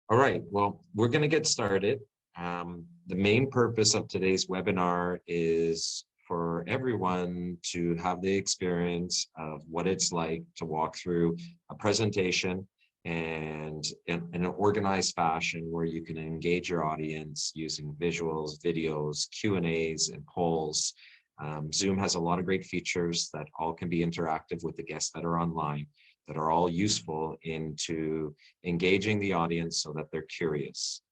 All right, well, we're going to get started. The main purpose of today's webinar is for everyone to have the experience of what it's like to walk through a presentation and in an organized fashion where you can engage your audience using visuals, videos, Q&As, and polls. Zoom has a lot of great features that all can be interactive with the guests that are online, that are all useful into engaging the audience so that they're curious.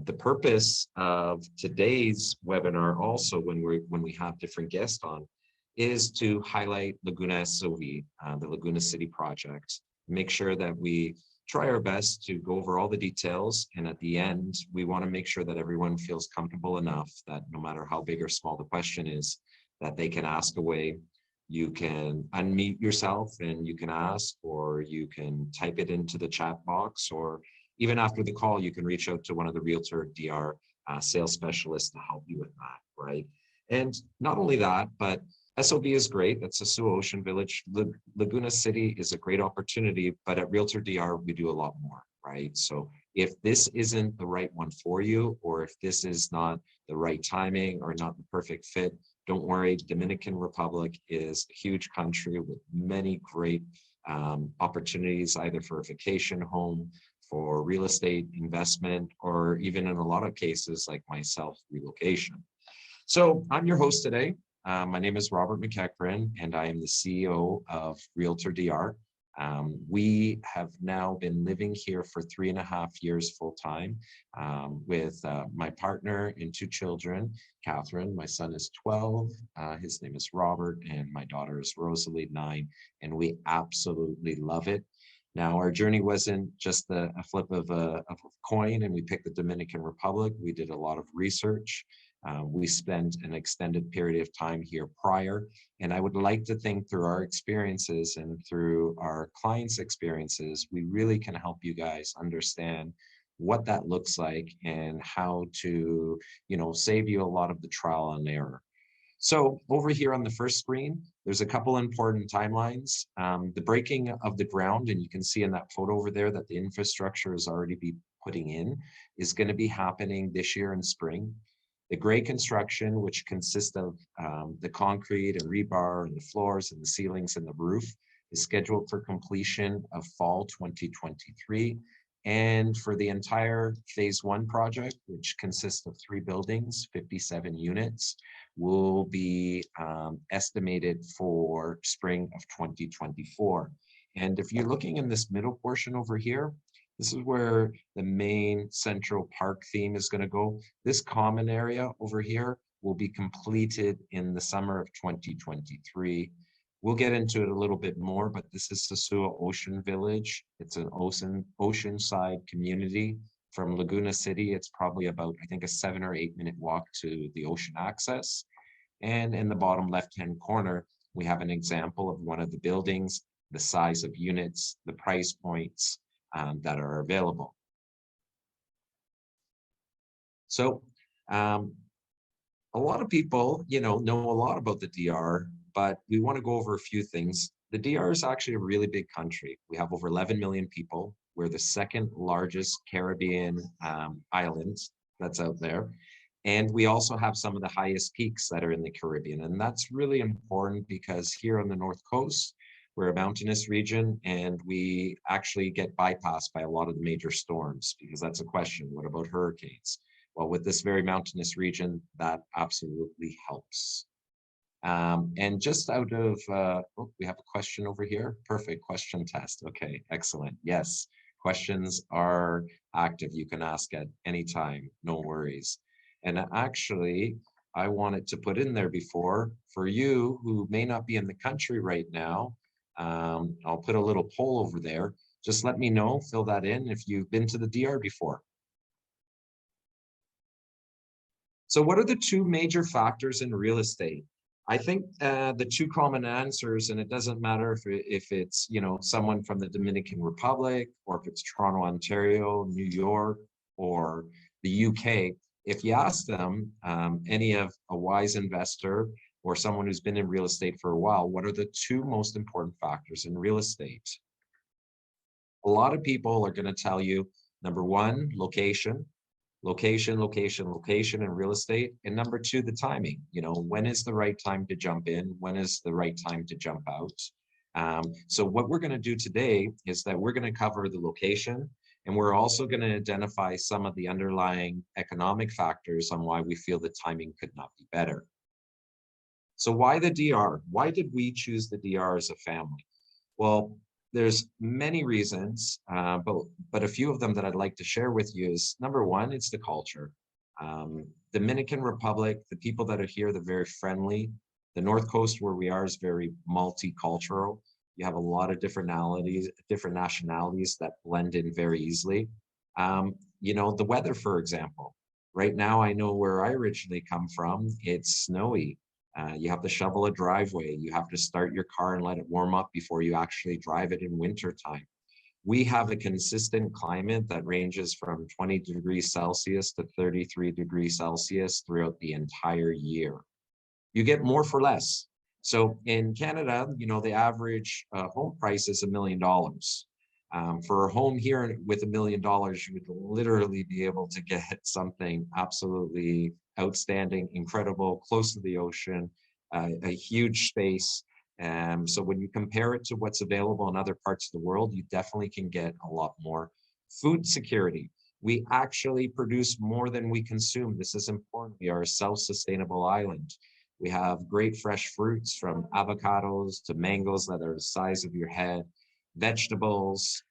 The purpose of today's webinar also when we have different guests on is to highlight Laguna City, the Laguna City project, make sure that we try our best to go over all the details, and at the end we want to make sure that everyone feels comfortable enough that no matter how big or small the question is, that they can ask away. You can unmute yourself and you can ask, or you can type it into the chat box, or even after the call, you can reach out to one of the RealtorDR sales specialists to help you with that, right? And not only that, but SOV is great. That's Sosua Ocean Village. Laguna City is a great opportunity, but at RealtorDR, we do a lot more, right? So if this isn't the right one for you, or if this is not the right timing or not the perfect fit, don't worry. Dominican Republic is a huge country with many great opportunities, either for a vacation home, for real estate investment, or even in a lot of cases, like myself, relocation. So I'm your host today. My name is Robert Maceachern, and I am the CEO of RealtorDR. We have now been living here for 3.5 years full time with my partner and 2 children, Catherine. My son is 12, his name is Robert, and my daughter is Rosalie, 9, and we absolutely love it. Now, our journey wasn't just a flip of a coin and we picked the Dominican Republic. We did a lot of research. We spent an extended period of time here prior, and I would like to think through our experiences and through our clients' experiences, we really can help you guys understand what that looks like and how to, save you a lot of the trial and error. So over here on the first screen, there's a couple important timelines. The breaking of the ground, and you can see in that photo over there that the infrastructure is already be putting in, is going to be happening this year in spring. The gray construction, which consists of the concrete and rebar and the floors and the ceilings and the roof, is scheduled for completion of fall 2023. And for the entire phase 1 project, which consists of 3 buildings, 57 units, will be estimated for spring of 2024. And if you're looking in this middle portion over here, this is where the main Central Park theme is going to go. This common area over here will be completed in the summer of 2023. We'll get into it a little bit more, but this is Sosua Ocean Village. It's an oceanside community. From Laguna City, it's probably about, I think, a 7 or 8 minute walk to the ocean access. And in the bottom left-hand corner, we have an example of one of the buildings, the size of units, the price points that are available. So a lot of people, know a lot about the DR, but we want to go over a few things. The DR is actually a really big country. We have over 11 million people. We're the 2nd largest Caribbean island that's out there. And we also have some of the highest peaks that are in the Caribbean. And that's really important because here on the North Coast, we're a mountainous region and we actually get bypassed by a lot of the major storms, because that's a question. What about hurricanes? Well, with this very mountainous region, that absolutely helps. And just out of, we have a question over here. Perfect, question test. Okay, excellent. Yes, questions are active. You can ask at any time, no worries. And actually, I wanted to put in there before, for you who may not be in the country right now, I'll put a little poll over there. Just let me know, fill that in if you've been to the DR before. So what are the 2 major factors in real estate? I think the 2 common answers, and it doesn't matter if it's, someone from the Dominican Republic, or if it's Toronto, Ontario, New York, or the UK, if you ask them, any of a wise investor or someone who's been in real estate for a while, what are the 2 most important factors in real estate? A lot of people are going to tell you Number one, location, location, location, location in real estate. And number two, the timing. You know, when is the right time to jump in? When is the right time to jump out? So what we're going to do today is that we're going to cover the location, and we're also going to identify some of the underlying economic factors on why we feel the timing could not be better. So why the DR? Why did we choose the DR as a family? Well, there's many reasons, but a few of them that I'd like to share with you is, number one, it's the culture. Dominican Republic, the people that are here, they're very friendly. The North Coast where we are is very multicultural. You have a lot of different nationalities that blend in very easily. You know, the weather, for example. Right now, I know where I originally come from, it's snowy. You have to shovel a driveway. You have to start your car and let it warm up before you actually drive it in winter time. We have a consistent climate that ranges from 20 degrees Celsius to 33 degrees Celsius throughout the entire year. You get more for less. So in Canada, you know, the average home price is $1 million. For a home here with $1 million, you would literally be able to get something absolutely outstanding, incredible, close to the ocean, a huge space. So when you compare it to what's available in other parts of the world, you definitely can get a lot more. Food security. We actually produce more than we consume. This is important. We are a self-sustainable island. We have great fresh fruits, from avocados to mangoes that are the size of your head, vegetables,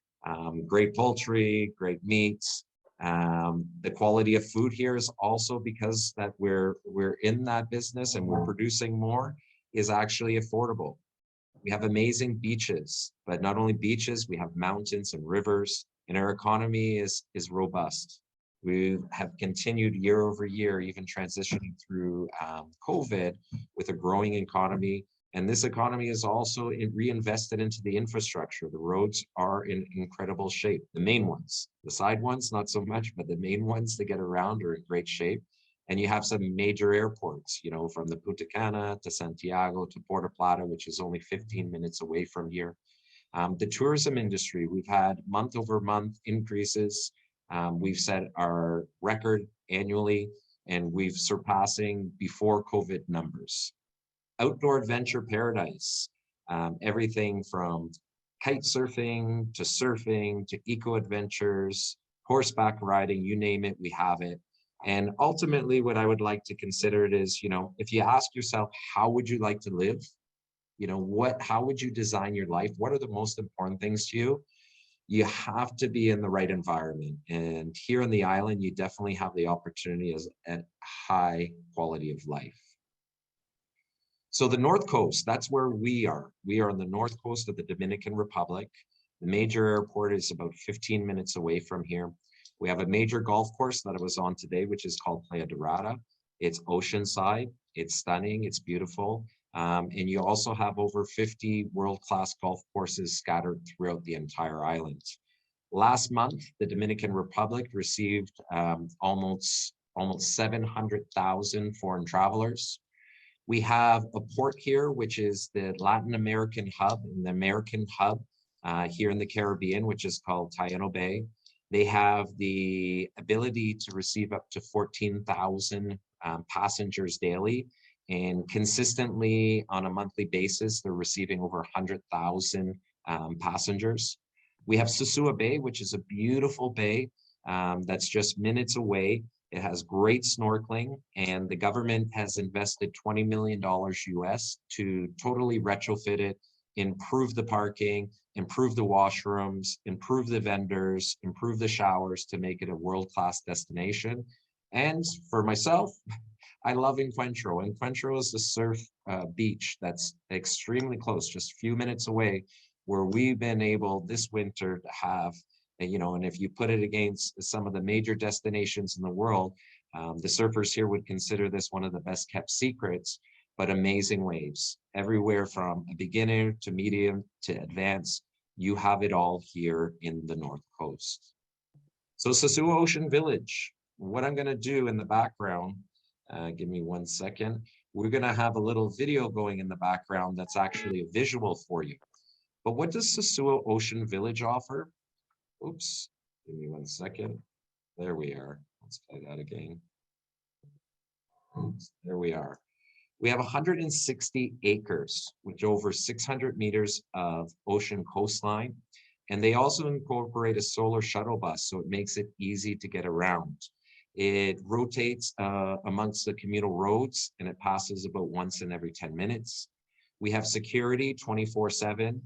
great poultry, great meats. The quality of food here is also, because that we're in that business and we're producing more, is actually affordable. We have amazing beaches, but not only beaches, we have mountains and rivers, and our economy is robust. We have continued year over year, even transitioning through COVID, with a growing economy. And this economy is also reinvested into the infrastructure. The roads are in incredible shape. The main ones, the side ones, not so much, but the main ones to get around are in great shape. And you have some major airports, you know, from the Punta Cana to Santiago to Puerto Plata, which is only 15 minutes away from here. The tourism industry, we've had month over month increases. We've set our record annually, and we've surpassing before COVID numbers. Outdoor adventure paradise, everything from kite surfing to eco adventures, horseback riding, you name it, we have it. And ultimately, what I would like to consider it is, you know, if you ask yourself, how would you like to live? You know, how would you design your life? What are the most important things to you? You have to be in the right environment. And here on the island, you definitely have the opportunity as a high quality of life. So the North Coast, that's where we are. We are on the North Coast of the Dominican Republic. The major airport is about 15 minutes away from here. We have a major golf course that I was on today, which is called Playa Dorada. It's oceanside, it's stunning, it's beautiful. And you also have over 50 world-class golf courses scattered throughout the entire island. Last month, the Dominican Republic received almost 700,000 foreign travelers. We have a port here, which is the Latin American hub and the American hub here in the Caribbean, which is called Taino Bay. They have the ability to receive up to 14,000 passengers daily. And consistently on a monthly basis, they're receiving over 100,000 passengers. We have Sosua Bay, which is a beautiful bay that's just minutes away. It has great snorkeling, and the government has invested $20 million US to totally retrofit it, improve the parking, improve the washrooms, improve the vendors, improve the showers to make it a world-class destination. And for myself, I love Encuentro. Encuentro is a surf beach that's extremely close, just a few minutes away, where we've been able this winter to have, you know, and if you put it against some of the major destinations in the world, the surfers here would consider this one of the best kept secrets, but amazing waves. Everywhere from a beginner to medium to advanced, you have it all here in the North Coast. So Sosua Ocean Village, what I'm gonna do in the background, give me 1 second. We're gonna have a little video going in the background that's actually a visual for you. But what does Sosua Ocean Village offer? Oops, Give me 1 second. There we are. Let's play that again. There we are. We have 160 acres, with over 600 meters of ocean coastline. And they also incorporate a solar shuttle bus, so it makes it easy to get around. It rotates amongst the communal roads, and it passes about once in every 10 minutes. We have security 24/7.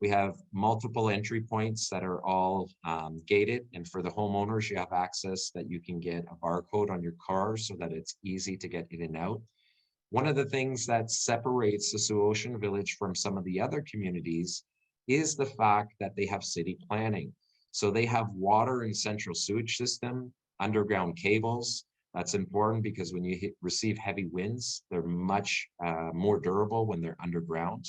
We have multiple entry points that are all gated. And for the homeowners, you have access that you can get a barcode on your car so that it's easy to get in and out. One of the things that separates Sosua Ocean Village from some of the other communities is the fact that they have city planning. So they have water and central sewage system, underground cables. That's important because when you receive heavy winds, they're much more durable when they're underground.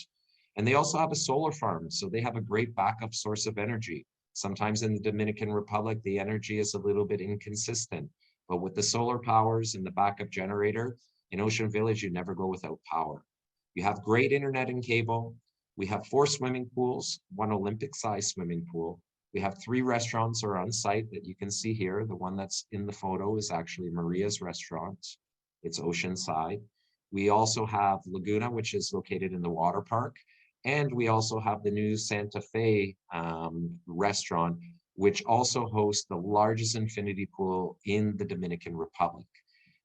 And they also have a solar farm, so they have a great backup source of energy. Sometimes in the Dominican Republic, the energy is a little bit inconsistent, but with the solar powers and the backup generator, in Ocean Village, you never go without power. You have great internet and cable. We have 4 swimming pools, 1 Olympic-sized swimming pool. We have 3 restaurants are on site that you can see here. The one that's in the photo is actually Maria's restaurant. It's oceanside. We also have Laguna, which is located in the water park. And we also have the new Santa Fe restaurant, which also hosts the largest infinity pool in the Dominican Republic.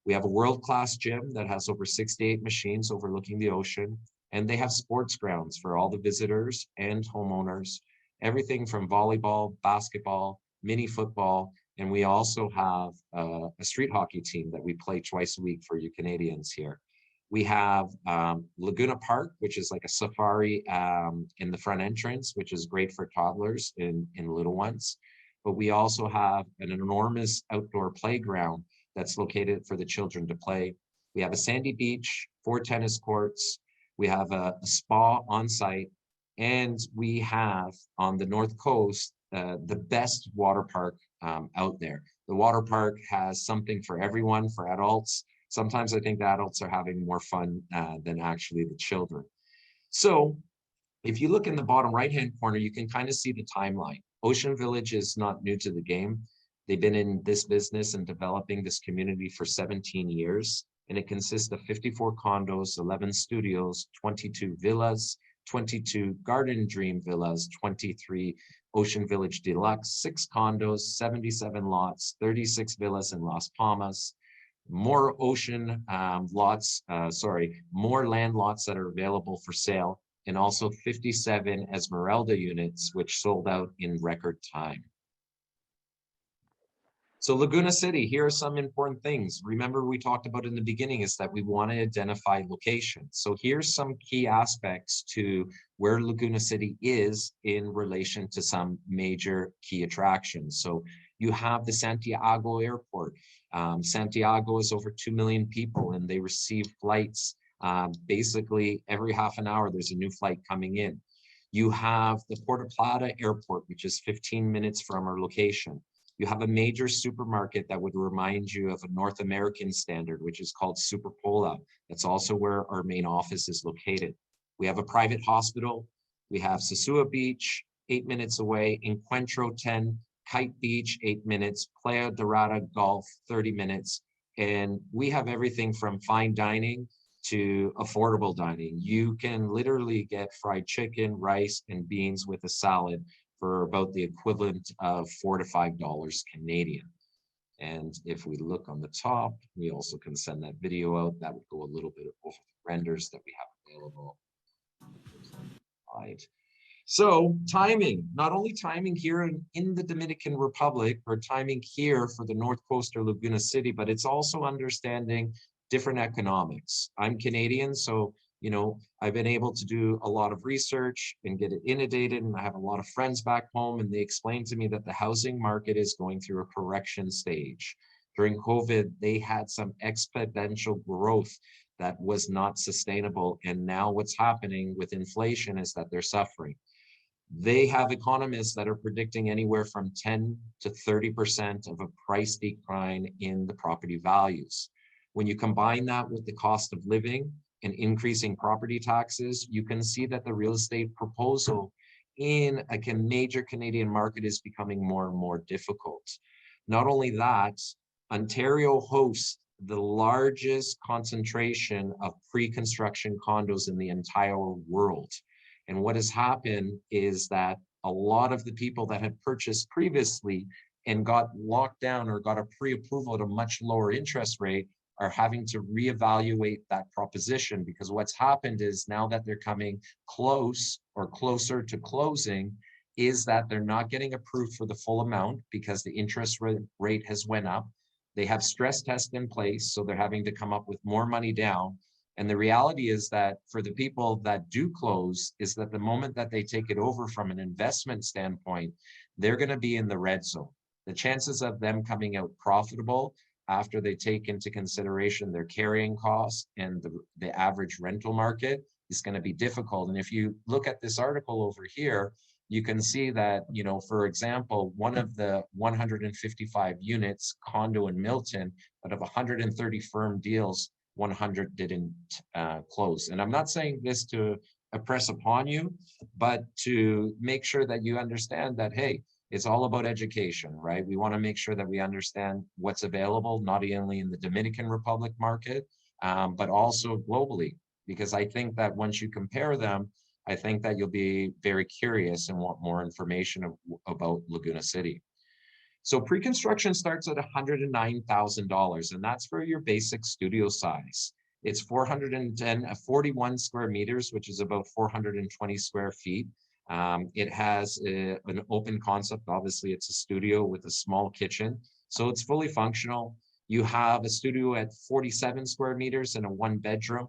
We have a world-class gym that has over 68 machines overlooking the ocean, and they have sports grounds for all the visitors and homeowners, everything from volleyball, basketball, mini football, and we also have a street hockey team that we play twice a week for you Canadians here. We have Laguna Park, which is like a safari in the front entrance, which is great for toddlers and little ones. But we also have an enormous outdoor playground that's located for the children to play. We have a sandy beach, 4 tennis courts. We have a spa on site, and we have on the North Coast the best water park out there. The water park has something for everyone, for adults. Sometimes I think the adults are having more fun than actually the children. So if you look in the bottom right-hand corner, you can kind of see the timeline. Ocean Village is not new to the game. They've been in this business and developing this community for 17 years, and it consists of 54 condos, 11 studios, 22 villas, 22 Garden Dream villas, 23 Ocean Village Deluxe, 6 condos, 77 lots, 36 villas in Las Palmas, more ocean more land lots that are available for sale, and also 57 Esmeralda units, which sold out in record time. So Laguna City, here are some important things. Remember, we talked about in the beginning is that we want to identify locations. So here's some key aspects to where Laguna City is in relation to some major key attractions. So you have the Santiago Airport. Santiago is over 2 million people, and they receive flights basically every half an hour. There's a new flight coming in. You have the Puerto Plata Airport, which is 15 minutes from our location. You have a major supermarket that would remind you of a North American standard, which is called Superpola. That's also where our main office is located. We have a private hospital. We have Sosua Beach, 8 minutes away, Encuentro 10, Kite Beach, 8 minutes, Playa Dorada Golf, 30 minutes. And we have everything from fine dining to affordable dining. You can literally get fried chicken, rice, and beans with a salad for about the equivalent of $4 to $5 Canadian. And if we look on the top, we also can send that video out. That would go a little bit over the renders that we have available. Right. So timing, not only timing here in the Dominican Republic or timing here for the North Coast or Laguna City, but it's also understanding different economics. I'm Canadian, so I've been able to do a lot of research and get it inundated, and I have a lot of friends back home, and they explained to me that the housing market is going through a correction stage. During COVID, they had some exponential growth that was not sustainable, and now what's happening with inflation is that they're suffering. They have economists that are predicting anywhere from 10 to 30% of a price decline in the property values. When you combine that with the cost of living and increasing property taxes, you can see that the real estate proposal in a major Canadian market is becoming more and more difficult. Not only that, Ontario hosts the largest concentration of pre-construction condos in the entire world. And what has happened is that a lot of the people that had purchased previously and got locked down or got a pre-approval at a much lower interest rate are having to reevaluate that proposition, because what's happened is now that they're coming close or closer to closing is that they're not getting approved for the full amount because the interest rate has went up. They have stress tests in place, so they're having to come up with more money down. And the reality is that for the people that do close is that the moment that they take it over from an investment standpoint, they're going to be in the red zone. The chances of them coming out profitable after they take into consideration their carrying costs and the average rental market is going to be difficult. And if you look at this article over here, you can see that, you know, for example, one of the 155 units condo in Milton, out of 130 firm deals, 100 didn't close. And I'm not saying this to impress upon you, but to make sure that you understand that, hey, it's all about education, right? We want to make sure that we understand what's available, not only in the Dominican Republic market, but also globally. Because I think that once you compare them, I think that you'll be very curious and want more information about Laguna City. So pre-construction starts at $109,000, and that's for your basic studio size. It's 41 square meters, which is about 420 square feet. It has an open concept. Obviously, it's a studio with a small kitchen, so it's fully functional. You have a studio at 47 square meters and a one bedroom.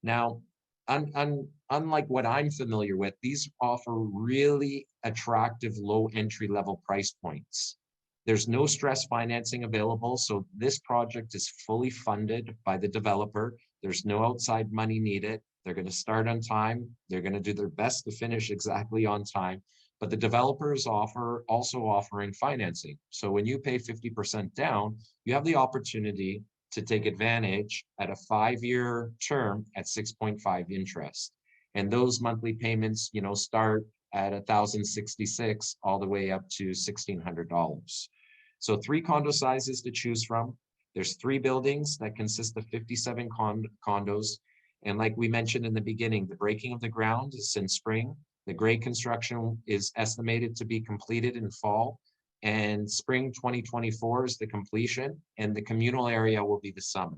Now, unlike what I'm familiar with, these offer really attractive low entry level price points. There's no stress financing available, so this project is fully funded by the developer. There's no outside money needed. They're going to start on time. They're going to do their best to finish exactly on time. But the developers also offering financing. So when you pay 50% down, you have the opportunity to take advantage at a 5-year term at 6.5 interest. And those monthly payments, you know, start at $1,066 all the way up to $1,600. So 3 condo sizes to choose from. There's 3 buildings that consist of 57 condos. And like we mentioned in the beginning, the breaking of the ground is in spring. The grade construction is estimated to be completed in fall. And spring 2024 is the completion, and the communal area will be the summer.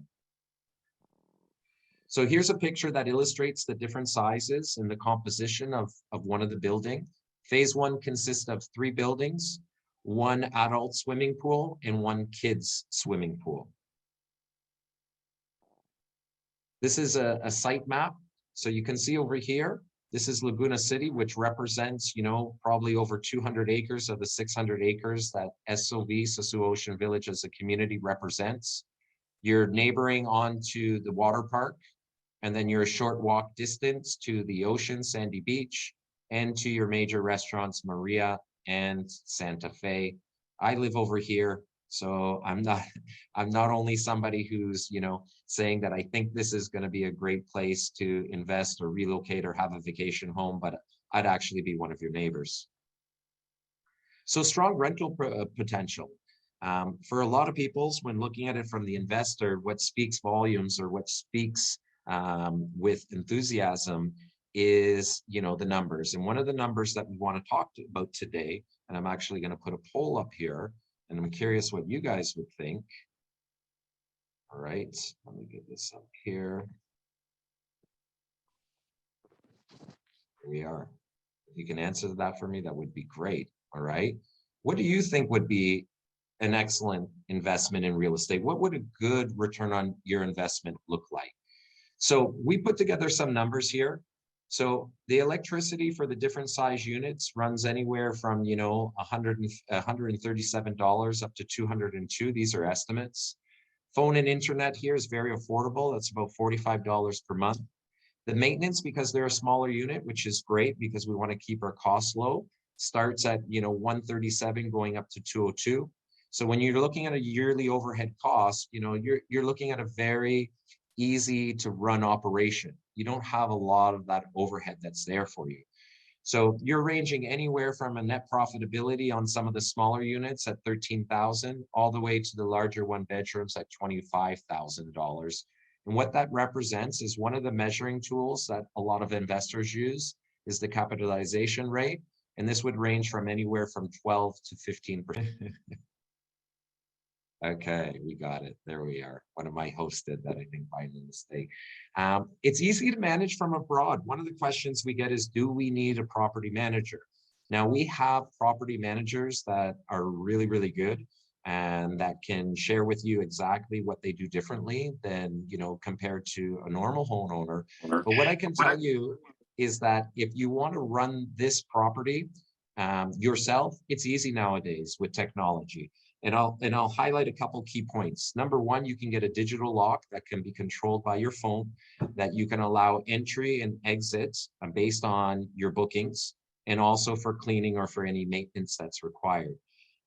So here's a picture that illustrates the different sizes and the composition of one of the buildings. Phase 1 consists of 3 buildings, 1 adult swimming pool, and 1 kids swimming pool. This is a site map. So you can see over here, this is Laguna City, which represents, you know, probably over 200 acres of the 600 acres that SOV, Sosua Ocean Village as a community represents. You're neighboring onto the water park, and then you're a short walk distance to the ocean, Sandy Beach, and to your major restaurants, Maria and Santa Fe. I live over here, so I'm not only somebody who's, you know, saying that I think this is going to be a great place to invest or relocate or have a vacation home, but I'd actually be one of your neighbors. So strong rental potential. For a lot of people, when looking at it from the investor, what speaks volumes or what speaks with enthusiasm is, you know, the numbers. And one of the numbers that we want to talk about today, and I'm actually going to put a poll up here, and I'm curious what you guys would think. All right, let me get this up here. Here we are. If you can answer that for me, that would be great. All right. What do you think would be an excellent investment in real estate? What would a good return on your investment look like? So we put together some numbers here. So the electricity for the different size units runs anywhere from, you know, $137 up to $202. These are estimates. Phone and internet here is very affordable. That's about $45 per month. The maintenance, because they're a smaller unit, which is great because we want to keep our costs low, starts at, you know, $137 going up to $202. So when you're looking at a yearly overhead cost, you know, you're looking at a very easy to run operation. You don't have a lot of that overhead that's there for you. So you're ranging anywhere from a net profitability on some of the smaller units at 13,000 all the way to the larger one bedrooms at $25,000. And what that represents is one of the measuring tools that a lot of investors use is the capitalization rate. And this would range from anywhere from 12 to 15%. Okay, we got it. There we are. One of my hosts did that, I think, by mistake. It's easy to manage from abroad. One of the questions we get is, do we need a property manager? Now, we have property managers that are really, really good and that can share with you exactly what they do differently than, compared to a normal homeowner. But what I can tell you is that if you want to run this property yourself, it's easy nowadays with technology. And I'll highlight a couple key points. Number one, you can get a digital lock that can be controlled by your phone, that you can allow entry and exit based on your bookings, and also for cleaning or for any maintenance that's required.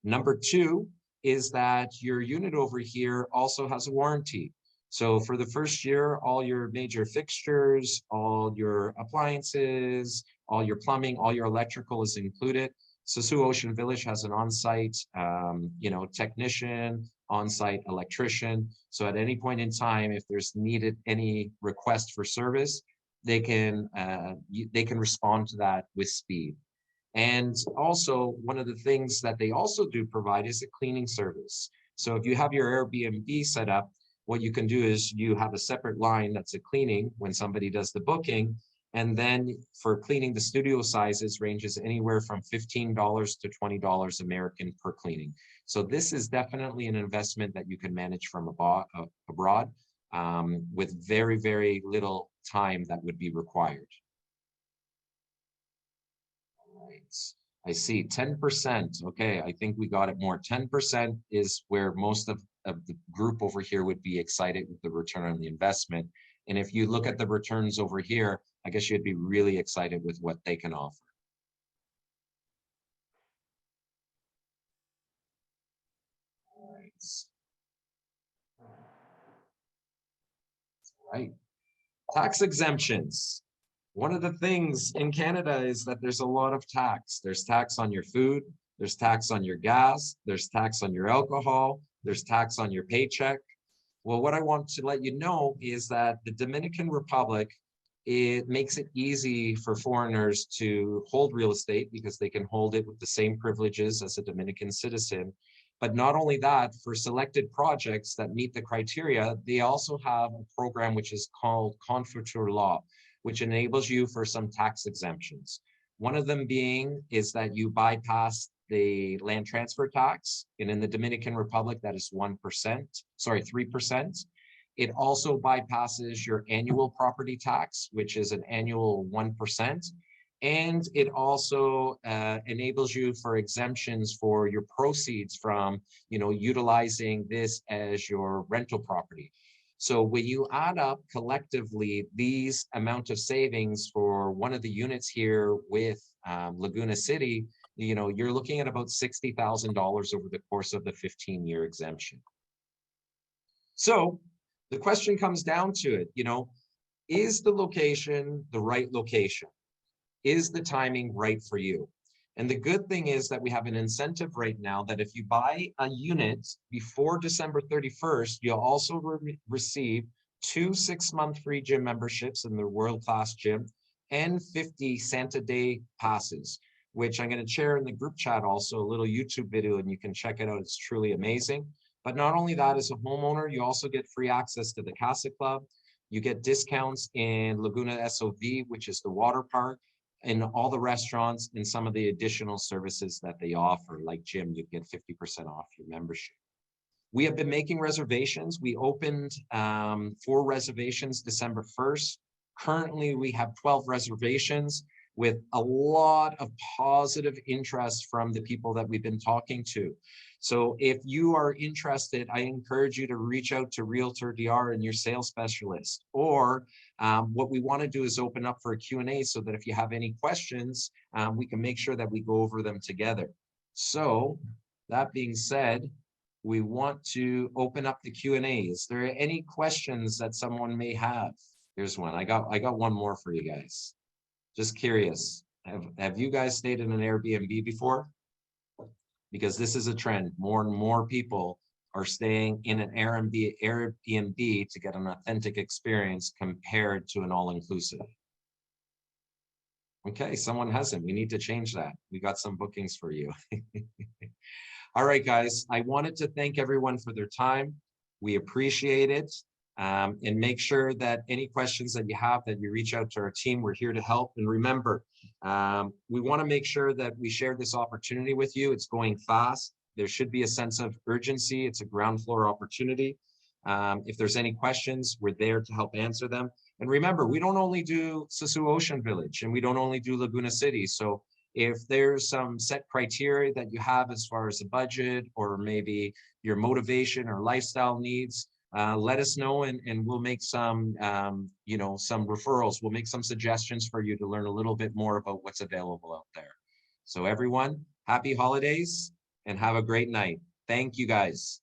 Number two is that your unit over here also has a warranty. So for the first year, all your major fixtures, all your appliances, all your plumbing, all your electrical is included. Sosua Ocean Village has an on-site, technician, on-site electrician. So at any point in time, if there's needed any request for service, they can respond to that with speed. And also, one of the things that they also do provide is a cleaning service. So if you have your Airbnb set up, what you can do is you have a separate line that's a cleaning when somebody does the booking. And then for cleaning, the studio sizes ranges anywhere from $15 to $20 American per cleaning. So this is definitely an investment that you can manage from abroad with very, very little time that would be required. All right. I see 10%. Okay, I think we got it more. 10% is where most of the group over here would be excited with the return on the investment. And if you look at the returns over here, I guess you'd be really excited with what they can offer. All right. Tax exemptions. One of the things in Canada is that there's a lot of tax. There's tax on your food, there's tax on your gas, there's tax on your alcohol, there's tax on your paycheck. Well, what I want to let you know is that the Dominican Republic, it makes it easy for foreigners to hold real estate because they can hold it with the same privileges as a Dominican citizen. But not only that, for selected projects that meet the criteria, they also have a program which is called Confortur Law, which enables you for some tax exemptions. One of them being is that you bypass the land transfer tax, and in the Dominican Republic, that is 3%. It also bypasses your annual property tax, which is an annual 1%. And it also enables you for exemptions for your proceeds from, utilizing this as your rental property. So when you add up collectively these amount of savings for one of the units here with Laguna City, you're looking at about $60,000 over the course of the 15-year exemption. So the question comes down to it, is the location the right location? Is the timing right for you? And the good thing is that we have an incentive right now that if you buy a unit before December 31st, you'll also receive 2 6-month free gym memberships in the world-class gym and 50 Santa Day passes, which I'm going to share in the group chat also, a little YouTube video, and you can check it out. It's truly amazing. But not only that, as a homeowner, you also get free access to the Casa Club. You get discounts in Laguna SOV, which is the water park, and all the restaurants and some of the additional services that they offer, like gym, you get 50% off your membership. We have been making reservations. We opened 4 reservations December 1st. Currently, we have 12 reservations with a lot of positive interest from the people that we've been talking to. So if you are interested, I encourage you to reach out to RealtorDR and your sales specialist. Or what we want to do is open up for a Q&A so that if you have any questions, we can make sure that we go over them together. So that being said, we want to open up the Q&A. Is there any questions that someone may have? Here's one. I got one more for you guys. Just curious. Have you guys stayed in an Airbnb before? Because this is a trend. More and more people are staying in an Airbnb to get an authentic experience compared to an all-inclusive. Okay, someone hasn't. We need to change that. We got some bookings for you. All right, guys. I wanted to thank everyone for their time. We appreciate it. And make sure that any questions that you have, that you reach out to our team. We're here to help. And remember, we want to make sure that we share this opportunity with you. It's going fast. There should be a sense of urgency. It's a ground floor opportunity. If there's any questions, we're there to help answer them. And remember, we don't only do Sosua Ocean Village, and we don't only do Laguna City. So if there's some set criteria that you have as far as a budget, or maybe your motivation or lifestyle needs, let us know, and we'll make some, some referrals. We'll make some suggestions for you to learn a little bit more about what's available out there. So everyone, happy holidays and have a great night. Thank you, guys.